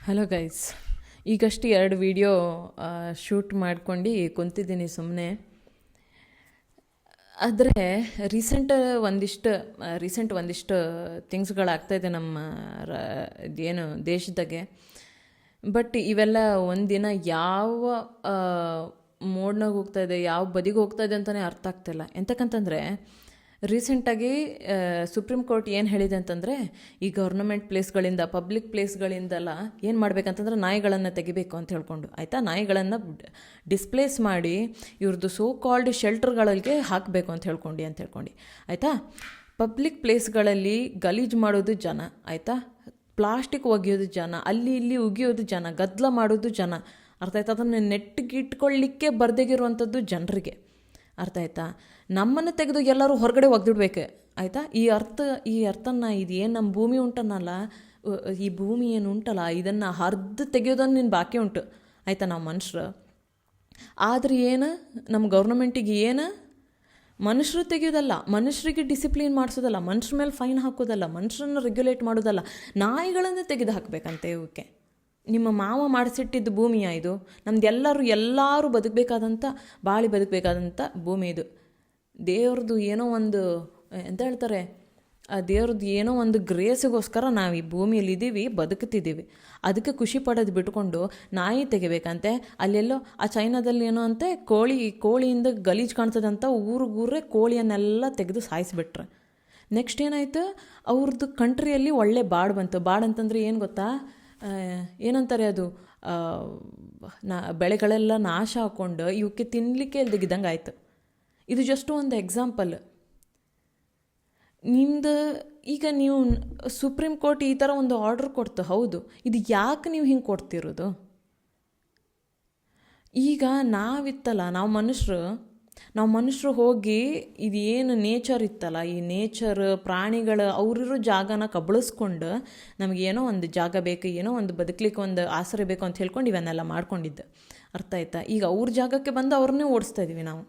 Hello guys, ಈಗಷ್ಟು 2 video shoot ಮಾಡ್ಕೊಂಡು ಕುಂತಿದ್ದೀನಿ ಸುಮ್ಮನೆ. ಆದರೆ ಒಂದಿಷ್ಟು ಥಿಂಗ್ಸ್ಗಳಾಗ್ತಾಯಿದೆ ನಮ್ಮ ಏನು ದೇಶದಾಗೆ. ಬಟ್ ಇವೆಲ್ಲ ಒಂದಿನ ಯಾವ ಮೋಡ್ನಾಗ ಹೋಗ್ತಾಯಿದೆ, ಯಾವ ಬದಿಗೆ ಹೋಗ್ತಾಯಿದೆ ಅಂತಲೇ ಅರ್ಥ ಆಗ್ತಾಯಿಲ್ಲ. ಎಂತಕ್ಕಂತಂದರೆ ರೀಸೆಂಟಾಗಿ ಸುಪ್ರೀಂ ಕೋರ್ಟ್ ಏನು ಹೇಳಿದೆ ಅಂತಂದರೆ, ಈ ಗೌರ್ನಮೆಂಟ್ ಪ್ಲೇಸ್ಗಳಿಂದ, ಪಬ್ಲಿಕ್ ಪ್ಲೇಸ್ಗಳಿಂದೆಲ್ಲ ಏನು ಮಾಡಬೇಕಂತಂದ್ರೆ ನಾಯಿಗಳನ್ನು ತೆಗಿಬೇಕು ಅಂತ ಹೇಳ್ಕೊಂಡು, ಆಯಿತಾ, ನಾಯಿಗಳನ್ನು ಡಿಸ್ಪ್ಲೇಸ್ ಮಾಡಿ ಇವ್ರದ್ದು ಸೋ ಕಾಲ್ಡ್ ಶೆಲ್ಟರ್ಗಳಿಗೆ ಹಾಕಬೇಕು ಅಂತ ಹೇಳ್ಕೊಂಡು, ಆಯಿತಾ. ಪಬ್ಲಿಕ್ ಪ್ಲೇಸ್ಗಳಲ್ಲಿ ಗಲೀಜು ಮಾಡೋದು ಜನ, ಆಯಿತಾ, ಪ್ಲಾಸ್ಟಿಕ್ ಒಗೆಯೋದು ಜನ, ಅಲ್ಲಿ ಇಲ್ಲಿ ಉಗಿಯೋದು ಜನ, ಗದ್ದಲ ಮಾಡೋದು ಜನ, ಅರ್ಥ ಆಯ್ತಾ. ಅದನ್ನು ನೆಟ್ಟಿಗೆ ಇಟ್ಕೊಳ್ಳಿಕ್ಕೆ ಬರ್ದೇಗಿರುವಂಥದ್ದು ಜನರಿಗೆ, ಅರ್ಥ ಆಯ್ತಾ. ನಮ್ಮನ್ನು ತೆಗೆದು ಎಲ್ಲರೂ ಹೊರಗಡೆ ಒಗ್ದಿಡ್ಬೇಕು, ಆಯಿತಾ. ಈ ಅರ್ಥನ ಇದು ಏನು ನಮ್ಮ ಭೂಮಿ ಉಂಟನ್ನಲ್ಲ, ಈ ಭೂಮಿ ಏನು ಉಂಟಲ್ಲ, ಇದನ್ನು ಹರಿದು ತೆಗೆಯೋದನ್ನು ನಿನ್ನ ಬಾಕಿ ಉಂಟು, ಆಯಿತಾ, ನಾವು ಮನುಷ್ಯರು. ಆದರೆ ಏನು ನಮ್ಮ ಗೌರ್ನಮೆಂಟಿಗೆ ಏನು, ಮನುಷ್ಯರು ತೆಗೆಯೋದಲ್ಲ, ಮನುಷ್ಯರಿಗೆ ಡಿಸಿಪ್ಲಿನ್ ಮಾಡಿಸೋದಲ್ಲ, ಮನುಷ್ಯರ ಮೇಲೆ ಫೈನ್ ಹಾಕೋದಲ್ಲ, ಮನುಷ್ಯರನ್ನು ರೆಗ್ಯುಲೇಟ್ ಮಾಡೋದಲ್ಲ, ನಾಯಿಗಳನ್ನು ತೆಗೆದು ಹಾಕಬೇಕಂತೆ ಇವಕ್ಕೆ. ನಿಮ್ಮ ಮಾವ ಮಾಡಿಸಿಟ್ಟಿದ್ದು ಭೂಮಿಯ ಇದು, ಎಲ್ಲರೂ ಬದುಕಬೇಕಾದಂಥ ಭೂಮಿ ಇದು. ದೇವ್ರದ್ದು ಏನೋ ಒಂದು ಎಂತ ಹೇಳ್ತಾರೆ, ಆ ದೇವ್ರದ್ದು ಏನೋ ಒಂದು ಗ್ರೇಸಿಗೋಸ್ಕರ ನಾವು ಈ ಭೂಮಿಯಲ್ಲಿ ಇದ್ದೀವಿ, ಬದುಕುತ್ತಿದ್ದೀವಿ. ಅದಕ್ಕೆ ಖುಷಿ ಪಡೋದು ಬಿಟ್ಕೊಂಡು ನಾಯಿ ತೆಗಿಬೇಕಂತೆ. ಅಲ್ಲೆಲ್ಲೋ ಆ ಚೈನಾದಲ್ಲಿ ಏನೋ ಅಂತೆ, ಕೋಳಿಯಿಂದ ಗಲೀಜು ಕಾಣ್ತದಂತ ಊರಿಗೂರೇ ಕೋಳಿಯನ್ನೆಲ್ಲ ತೆಗೆದು ಸಾಯಿಸಿಬಿಟ್ರೆ. ನೆಕ್ಸ್ಟ್ ಏನಾಯಿತು, ಅವ್ರದ್ದು ಕಂಟ್ರಿಯಲ್ಲಿ ಒಳ್ಳೆ ಬಾಡ್ ಬಂತು. ಬಾಡ್ ಅಂತಂದರೆ ಏನು ಗೊತ್ತಾ, ಏನಂತಾರೆ ಅದು, ಬೆಳೆಗಳೆಲ್ಲ ನಾಶ ಹಾಕ್ಕೊಂಡು ಇವಕ್ಕೆ ತಿನ್ನಲಿಕ್ಕೆ ಇಲ್ದಿದ್ದಂಗೆ ಆಯಿತು. ಇದು ಜಸ್ಟ್ ಒಂದು ಎಕ್ಸಾಂಪಲ್. ಈಗ ನೀವು ಸುಪ್ರೀಂ ಕೋರ್ಟ್ ಈ ಥರ ಒಂದು ಆರ್ಡರ್ ಕೊಡ್ತು, ಹೌದು, ಇದು ಯಾಕೆ ನೀವು ಹಿಂಗೆ ಕೊಡ್ತಿರೋದು? ಈಗ ನಾವು ಮನುಷ್ಯರು ಹೋಗಿ ಇದು ಏನು ನೇಚರ್ ಇತ್ತಲ್ಲ, ಈ ನೇಚರ್ ಪ್ರಾಣಿಗಳು ಅವರಿರೋ ಜಾಗನ ಕಬಳಿಸ್ಕೊಂಡು ನಮಗೇನೋ ಒಂದು ಜಾಗ ಬೇಕು, ಏನೋ ಒಂದು ಬದುಕಲಿಕ್ಕೆ ಒಂದು ಆಸರೆ ಬೇಕು ಅಂತ ಹೇಳ್ಕೊಂಡು ಇವನ್ನೆಲ್ಲ ಮಾಡ್ಕೊಂಡಿದ್ದು, ಅರ್ಥ ಆಯ್ತಾ. ಈಗ ಅವ್ರ ಜಾಗಕ್ಕೆ ಬಂದು ಅವ್ರನ್ನೇ ಓಡಿಸ್ತಾ ಇದ್ದೀವಿ ನಾವು,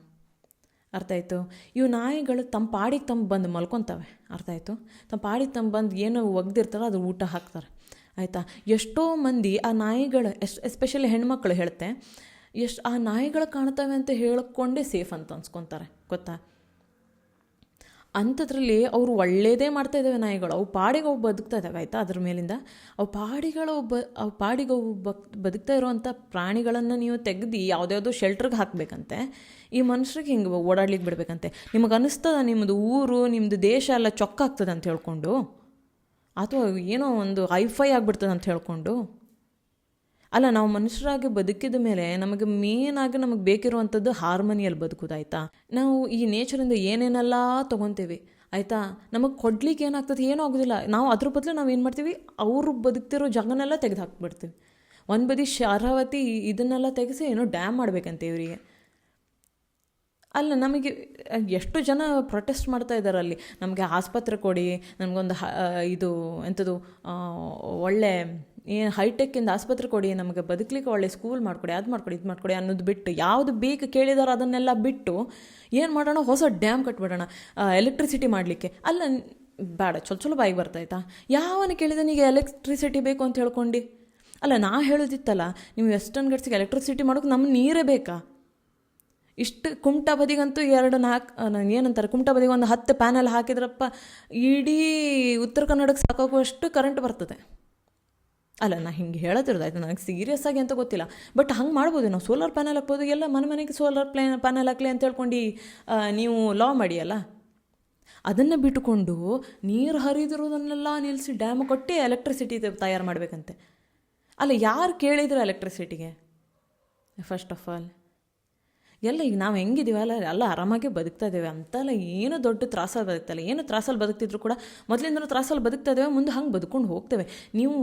ಅರ್ಥ ಆಯಿತು. ಇವು ನಾಯಿಗಳು ತಮ್ಮ ಪಾಡಿಗೆ ಬಂದು ಮಲ್ಕೊತವೆ, ಅರ್ಥ ಆಯಿತು. ತಮ್ಮ ಪಾಡಿಗೆ ಬಂದು ಏನು ಒಗ್ದಿರ್ತಾರೋ ಅದು ಊಟ ಹಾಕ್ತಾರೆ, ಆಯಿತಾ. ಎಷ್ಟೋ ಮಂದಿ ಆ ನಾಯಿಗಳು, ಎಸ್ಪೆಷಲಿ ಹೆಣ್ಮಕ್ಳು ಹೇಳ್ತೆ, ಆ ನಾಯಿಗಳು ಕಾಣ್ತವೆ ಅಂತ ಹೇಳ್ಕೊಂಡೇ ಸೇಫ್ ಅಂತ ಅನ್ಸ್ಕೊತಾರೆ, ಗೊತ್ತಾ. ಅಂಥದ್ರಲ್ಲಿ ಅವರು ಒಳ್ಳೆಯದೇ ಮಾಡ್ತಾಯಿದ್ದಾವೆ ನಾಯಿಗಳು, ಅವು ಪಾಡಿಗೆ ಅವು ಬದುಕ್ತಾ ಇದ್ದಾವೆ, ಆಯಿತಾ. ಅದ್ರ ಮೇಲಿಂದ ಅವು ಪಾಡಿಗೆ ಬದುಕ್ತಾ ಇರೋವಂಥ ಪ್ರಾಣಿಗಳನ್ನು ನೀವು ತೆಗೆದು ಯಾವುದ್ಯಾವುದೋ ಶೆಲ್ಟ್ರಿಗೆ ಹಾಕಬೇಕಂತೆ. ಈ ಮನುಷ್ಯರಿಗೆ ಹಿಂಗೆ ಓಡಾಡ್ಲಿಕ್ಕೆ ಬಿಡಬೇಕಂತೆ. ನಿಮಗೆ ಅನ್ನಿಸ್ತದ ನಿಮ್ಮದು ಊರು, ನಿಮ್ಮದು ದೇಶ ಎಲ್ಲ ಚೊಕ್ಕಾಗ್ತದೆ ಅಂತ ಹೇಳ್ಕೊಂಡು, ಅಥವಾ ಏನೋ ಒಂದು ಹೈಫೈ ಆಗಿಬಿಡ್ತದೆ ಅಂತ ಹೇಳ್ಕೊಂಡು. ಅಲ್ಲ, ನಾವು ಮನುಷ್ಯರಾಗಿ ಬದುಕಿದ ಮೇಲೆ ನಮಗೆ ನಮಗೆ ಬೇಕಿರುವಂಥದ್ದು ಹಾರ್ಮೋನಿಯಲ್ಲಿ ಬದುಕೋದಾಯ್ತಾ. ನಾವು ಈ ನೇಚರಿಂದ ಏನೇನೆಲ್ಲ ತೊಗೊತೀವಿ, ಆಯಿತಾ. ನಮಗೆ ಕೊಡ್ಲಿಕ್ಕೆ ಏನಾಗ್ತದೆ, ಏನೂ ಆಗೋದಿಲ್ಲ. ನಾವು ಅದ್ರ ಬದಲು ನಾವು ಏನು ಮಾಡ್ತೀವಿ, ಅವರು ಬದುಕ್ತಿರೋ ಜಾಗನೆಲ್ಲ ತೆಗೆದು ಹಾಕ್ಬಿಡ್ತೀವಿ. ಒಂದು ಬದಿ ಶರಾವತಿ ಇದನ್ನೆಲ್ಲ ತೆಗೆಸಿ ಏನೋ ಡ್ಯಾಮ್ ಮಾಡಬೇಕಂತೆ ಇವರಿಗೆ. ಅಲ್ಲ, ನಮಗೆ ಎಷ್ಟು ಜನ ಪ್ರೊಟೆಸ್ಟ್ ಮಾಡ್ತಾ ಇದ್ದಾರೆ ಅಲ್ಲಿ, ನಮಗೆ ಆಸ್ಪತ್ರೆ ಕೊಡಿ, ನಮಗೊಂದು ಇದು ಎಂಥದ್ದು ಒಳ್ಳೆ ಹೈಟೆಕ್ಕಿಂದ ಆಸ್ಪತ್ರೆ ಕೊಡಿ, ನಮಗೆ ಬದುಕಲಿಕ್ಕೆ ಒಳ್ಳೆ ಸ್ಕೂಲ್ ಮಾಡಿಕೊಡಿ, ಅದು ಮಾಡಿಕೊಡಿ, ಇದು ಮಾಡಿಕೊಡಿ ಅನ್ನೋದು ಬಿಟ್ಟು, ಯಾವುದು ಬೇಕು ಕೇಳಿದಾರೋ ಅದನ್ನೆಲ್ಲ ಬಿಟ್ಟು ಏನು ಮಾಡೋಣ, ಹೊಸ ಡ್ಯಾಮ್ ಕಟ್ಬಿಡೋಣ ಎಲೆಕ್ಟ್ರಿಸಿಟಿ ಮಾಡಲಿಕ್ಕೆ. ಅಲ್ಲ, ಬೇಡ, ಚೊಲ ಬಾಯಿಗೆ ಬರ್ತಾಯ್ತಾ. ಯಾವನು ಕೇಳಿದನಿಗೆ ಎಲೆಕ್ಟ್ರಿಸಿಟಿ ಬೇಕು ಅಂತ ಹೇಳ್ಕೊಂಡು. ಅಲ್ಲ, ನಾ ಹೇಳೋದಿತ್ತಲ್ಲ, ನೀವು ವೆಸ್ಟರ್ನ್ ಗಟ್ಸಿಗೆ ಎಲೆಕ್ಟ್ರಿಸಿಟಿ ಮಾಡೋಕೆ ನಮ್ಮ ನೀರೇ ಬೇಕಾ? ಇಷ್ಟು ಕುಮಟಾ ಬದಿಗಂತೂ 2-4 ಏನಂತಾರೆ, ಕುಮಟಾ ಬದಿಗೆ ಒಂದು 10 ಪ್ಯಾನಲ್ ಹಾಕಿದ್ರಪ್ಪ ಇಡೀ ಉತ್ತರ ಕನ್ನಡಕ್ಕೆ ಸಾಕಾಗುವಷ್ಟು ಕರೆಂಟ್ ಬರ್ತದೆ. ಅಲ್ಲ, ನಾ ಹಿಂಗೆ ಹೇಳತ್ತಿರೋದಾಯ್ತು, ನನಗೆ ಸೀರಿಯಸ್ ಆಗಿ ಅಂತ ಗೊತ್ತಿಲ್ಲ. ಬಟ್ ಹಂಗೆ ಮಾಡ್ಬೋದು, ನಾವು ಸೋಲಾರ್ ಪ್ಯಾನಲ್ ಹಾಕ್ಬೋದು, ಎಲ್ಲ ಮನೆಗೆ ಸೋಲಾರ್ ಪ್ಯಾನಲ್ ಹಾಕಲಿ ಅಂತ ಹೇಳ್ಕೊಂಡು ನೀವು ಲಾ ಮಾಡಿಯಲ್ಲ. ಅದನ್ನು ಬಿಟ್ಟುಕೊಂಡು ನೀರು ಹರಿದಿರೋದನ್ನೆಲ್ಲ ನಿಲ್ಲಿಸಿ ಡ್ಯಾಮ್ ಕೊಟ್ಟು ಎಲೆಕ್ಟ್ರಿಸಿಟಿ ತಯಾರು ಮಾಡಬೇಕಂತೆ. ಅಲ್ಲ, ಯಾರು ಕೇಳಿದ್ರು ಎಲೆಕ್ಟ್ರಿಸಿಟಿಗೆ? ಫಸ್ಟ್ ಆಫ್ ಆಲ್ ಎಲ್ಲ ಈಗ ನಾವು ಹೆಂಗಿದ್ದೀವಲ್ಲ, ಎಲ್ಲ ಆರಾಮಾಗಿ ಬದುಕ್ತಾ ಇದ್ದೇವೆ ಅಂತಲ್ಲ, ಏನು ದೊಡ್ಡ ತ್ರಾಸಲ್ಲಿ ಬದುಕ್ತಲ್ಲ. ಏನು ತ್ರಾಸಲ್ಲಿ ಬದುಕ್ತಿದ್ರು ಕೂಡ ಮೊದಲಿಂದನೂ ತ್ರಾಸಲ್ಲಿ ಬದುಕ್ತಾ ಇದ್ದೇವೆ, ಮುಂದೆ ಹಂಗೆ ಬದುಕೊಂಡು ಹೋಗ್ತೇವೆ. ನೀವು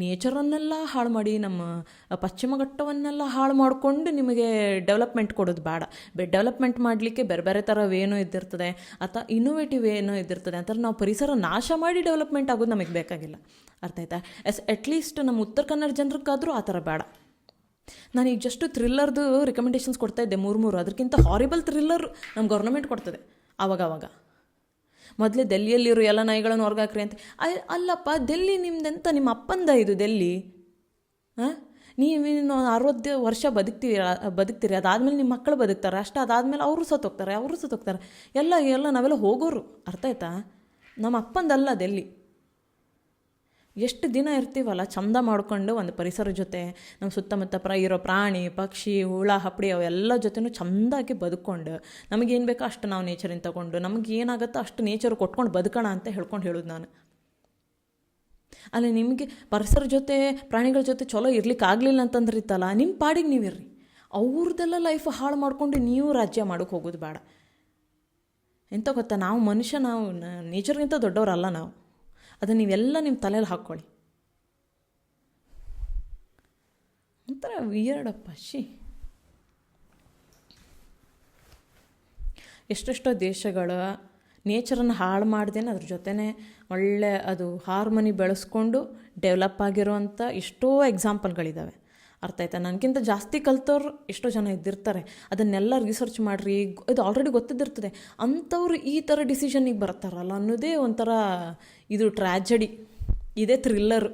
ನೇಚರನ್ನೆಲ್ಲ ಹಾಳು ಮಾಡಿ, ನಮ್ಮ ಪಶ್ಚಿಮ ಘಟ್ಟವನ್ನೆಲ್ಲ ಹಾಳು ಮಾಡಿಕೊಂಡು ನಿಮಗೆ ಡೆವಲಪ್ಮೆಂಟ್ ಕೊಡೋದು ಬೇಡ. ಡೆವಲಪ್ಮೆಂಟ್ ಮಾಡಲಿಕ್ಕೆ ಬೇರೆ ಥರವೇನೋ ಇದ್ದಿರ್ತದೆ, ಅಥವಾ ಇನ್ನೋವೇಟಿವ್ ಏನೋ ಇದ್ದಿರ್ತದೆ ಅಂತಾರೆ. ನಾವು ಪರಿಸರ ನಾಶ ಮಾಡಿ ಡೆವಲಪ್ಮೆಂಟ್ ಆಗೋದು ನಮಗೆ ಬೇಕಾಗಿಲ್ಲ, ಅರ್ಥ ಆಯ್ತಾ. ಅಟ್ಲೀಸ್ಟ್ ನಮ್ಮ ಉತ್ತರ ಕನ್ನಡ ಜನರಿಗಾದರೂ ಆ ಥರ ಬೇಡ. ನಾನೀಗ ಜಸ್ಟ್ ಥ್ರಿಲ್ಲರ್ದು ರೆಕಮೆಂಡೇಷನ್ಸ್ ಕೊಡ್ತಾಯಿದ್ದೆ 3 ಅದಕ್ಕಿಂತ ಹಾರಿಬಲ್ ಥ್ರಿಲ್ಲರ್ ನಮ್ಮ ಗೌರ್ನಮೆಂಟ್ ಕೊಡ್ತದೆ ಆವಾಗ. ಮೊದಲೇ ಡೆಲ್ಲಿಯಲ್ಲಿರೋ ಎಲ್ಲ ನಾಯಿಗಳನ್ನು ಹೊರಗಾಕ್ರಿ ಅಂತ. ಅಲ್ಲಪ್ಪ, ಡೆಲ್ಲಿ ನಿಮ್ದೆಂತ, ನಿಮ್ಮ ಅಪ್ಪಂದ ಇದು ಡೆಲ್ಲಿ? ಹಾಂ, ನೀವಿನ್ನು 60 ವರ್ಷ ಬದುಕ್ತೀರಿ, ಅದಾದಮೇಲೆ ನಿಮ್ಮ ಮಕ್ಕಳು ಬದುಕ್ತಾರೆ ಅಷ್ಟೇ. ಅದಾದಮೇಲೆ ಅವರು ಸತ್ತೋಗ್ತಾರೆ. ಎಲ್ಲ ನಾವೆಲ್ಲ ಹೋಗೋರು. ಅರ್ಥ ಆಯ್ತಾ? ನಮ್ಮ ಅಪ್ಪಂದಲ್ಲ ಅದೆಲ್ಲಿ. ಎಷ್ಟು ದಿನ ಇರ್ತೀವಲ್ಲ ಚಂದ ಮಾಡ್ಕೊಂಡು ಒಂದು ಪರಿಸರ ಜೊತೆ, ನಮ್ಮ ಸುತ್ತಮುತ್ತ ಇರೋ ಪ್ರಾಣಿ ಪಕ್ಷಿ ಹುಳ ಹಪ್ಪಡಿ ಅವೆಲ್ಲ ಜೊತೆನೂ ಚೆಂದಾಗಿ ಬದುಕೊಂಡು, ನಮಗೇನು ಬೇಕೋ ಅಷ್ಟು ನಾವು ನೇಚರಿಂದ ತೊಗೊಂಡು, ನಮಗೆ ಏನಾಗುತ್ತೋ ಅಷ್ಟು ನೇಚರ್ ಕೊಟ್ಕೊಂಡು ಬದುಕೋಣ ಅಂತ ಹೇಳೋದು ನಾನು. ಅಲ್ಲಿ ನಿಮಗೆ ಪರಿಸರ ಜೊತೆ ಪ್ರಾಣಿಗಳ ಜೊತೆ ಚಲೋ ಇರ್ಲಿಕ್ಕೆ ಆಗಲಿಲ್ಲ ಅಂತಂದ್ರೆ ಇತ್ತಲ್ಲ, ನಿಮ್ಮ ಪಾಡಿಗೆ ನೀವಿರ್ರಿ. ಅವ್ರದ್ದೆಲ್ಲ ಲೈಫ್ ಹಾಳು ಮಾಡ್ಕೊಂಡು ನೀವು ರಾಜ್ಯ ಮಾಡೋಕ್ಕೆ ಹೋಗೋದು ಬೇಡ. ಎಂತ ಗೊತ್ತಾ, ನಾವು ಮನುಷ್ಯ, ನಾವು ನೇಚರ್ಗಿಂತ ದೊಡ್ಡವರಲ್ಲ ನಾವು. ಅದನ್ನು ನೀವೆಲ್ಲ ನಿಮ್ಮ ತಲೆಯಲ್ಲಿ ಹಾಕ್ಕೊಳ್ಳಿ. ಒಂಥರ ವಿಯರ್ಡಪ್ಪ. ಎಷ್ಟೆಷ್ಟೋ ದೇಶಗಳು ನೇಚರನ್ನು ಹಾಳು ಮಾಡ್ದೇನೆ ಅದ್ರ ಜೊತೆನೇ ಒಳ್ಳೆ ಅದು ಹಾರ್ಮನಿ ಬೆಳೆಸ್ಕೊಂಡು ಡೆವಲಪ್ ಆಗಿರುವಂಥ ಎಷ್ಟೋ ಎಕ್ಸಾಂಪಲ್ಗಳಿದ್ದಾವೆ. ಅರ್ಥ ಆಯ್ತಾ? ನನಗಿಂತ ಜಾಸ್ತಿ ಕಲ್ತವ್ರು ಎಷ್ಟೋ ಜನ ಇದ್ದಿರ್ತಾರೆ. ಅದನ್ನೆಲ್ಲ ರಿಸರ್ಚ್ ಮಾಡಿರಿ, ಇದು ಆಲ್ರೆಡಿ ಗೊತ್ತಿದ್ದಿರ್ತದೆ. ಅಂಥವ್ರು ಈ ಥರ ಡಿಸಿಷನ್ನಿಗೆ ಬರ್ತಾರಲ್ಲ ಅನ್ನೋದೇ ಒಂಥರ ಇದು ಟ್ರ್ಯಾಜಡಿ, ಇದೇ ಥ್ರಿಲ್ಲರು.